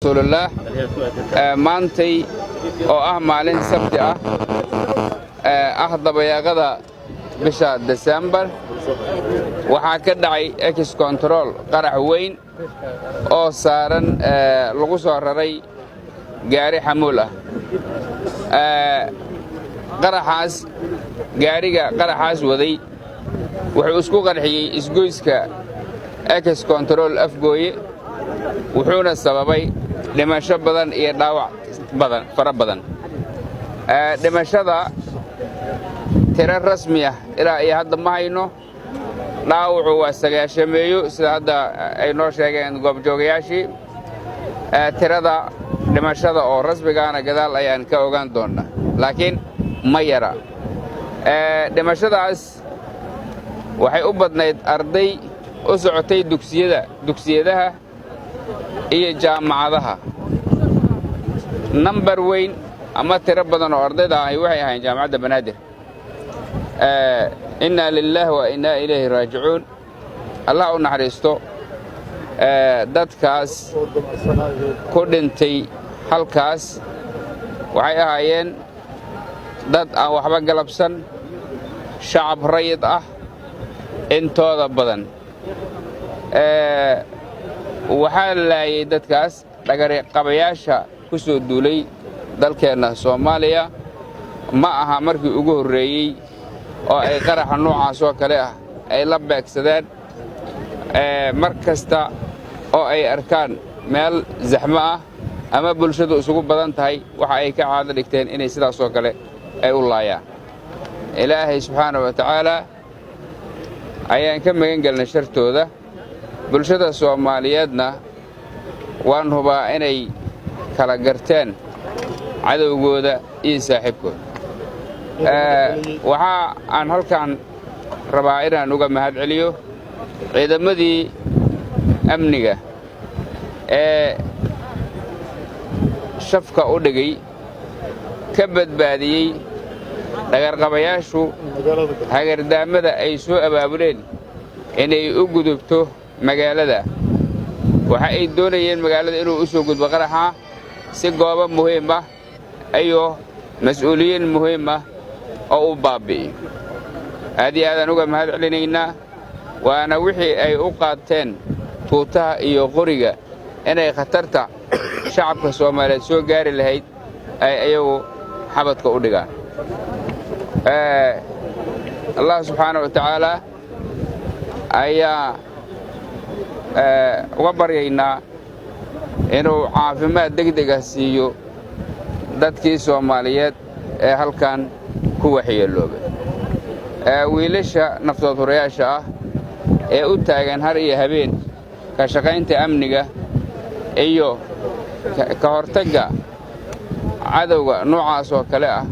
رسول الله maantay oo ah maalin sabti ah dabayaaqada bisha December waxa ka dhacay ex control qarax weyn oo saaran lagu soo raray gaari xamuul qaraxaas waday wuxuu isku qarxiyay isgoyska ex control afgooye wuxuuna sababay dhimasho badan iyo dhaawac fara badan dhimashada tiro rasmi ah ilaa iyo hadda ma hayno dhaawacu waa 9 sida hadda ay noo sheegeen goobjoogayaashii tirada dhimashada oo rasmigaana gadaal ayaan ka ogaan doonaa laakiin ma yara dhimashadaas waxay u badnayd arday u socotay dugsiyadaha iyo jaamacadaha number weyn ama tiro badan oo ardayda ay waxay ahayn jaamacadda banaadir inna lillahi wa inna ilayhi raaji'uun allah u naxariisto dadkaas ku dhintay halkaas waxay ahaayeen dad aan waxba galabsan shacab rayid ah intooda badan waxaa laayay dadkaas qabayaasha ku soo duulay dalkeena Soomaaliya ma aha markii ugu horeeyay oo ay qaraxa noocaas oo kale ah ay la beegsadeen mar kasta oo ay arkaan meel zaxmo ah ama bulshadu isugu badan tahay waxa ay ka caado dhigteen inay sidaas oo kale ay u laayaan ilaahay subxaanahu wa ta'ala ayaan ka magan galnay shartooda bulshada Soomaaliyeedna waan hubaa inay kala garteen cadawgooda iyo saaxiibkooda waxa aan halkan rabaa inaan uga mahad celiyo ciidamadii amniga ee shafka u dhigay ka badbaadiyay dhagarqabayaashu hagardaamada ay soo abaabuleen inay u gudubto magaalada waxa ay doonayeen magaalada inuu u soo gudbo qaraxa si goobo muhiim ah ayo mas'uuliyiin muhiim ah oo u baabi'iyo aadaan uga mahad celinaynaa waana wixii ay u qaateen tuutaha iyo qoriga inay khatarta shacabka Soomaaliyeed soo gaari lahayd ay ayagu xabadka u dhigaan Allah subhanahu wa ta'ala ayaa uga baryaynaa inuu caafimaad degdeg ah siiyo dadkii Soomaaliyeed ee halkan ku waxyeeloobay wiilasha naftoodurayaasha ah ee u taagan har iyo habeen ka shaqaynta amniga iyo ka hortagga cadawga noocaas oo kale ah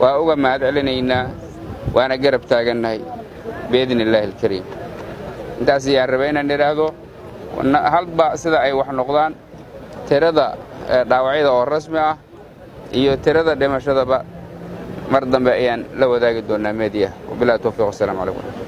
waa uga mahad celinaynaa waana garab taagannahay biidnillaahi alkariim intaas ayaan rabaa inaan idhaahdo halba sida ay wax noqdaan tirada dhaawacyada oo rasmi ah iyo tirada dhimashadaba mar dambe ayaan la wadaagi doonaa meediya wabillahi tawfiiq. Assalaamu calaykum.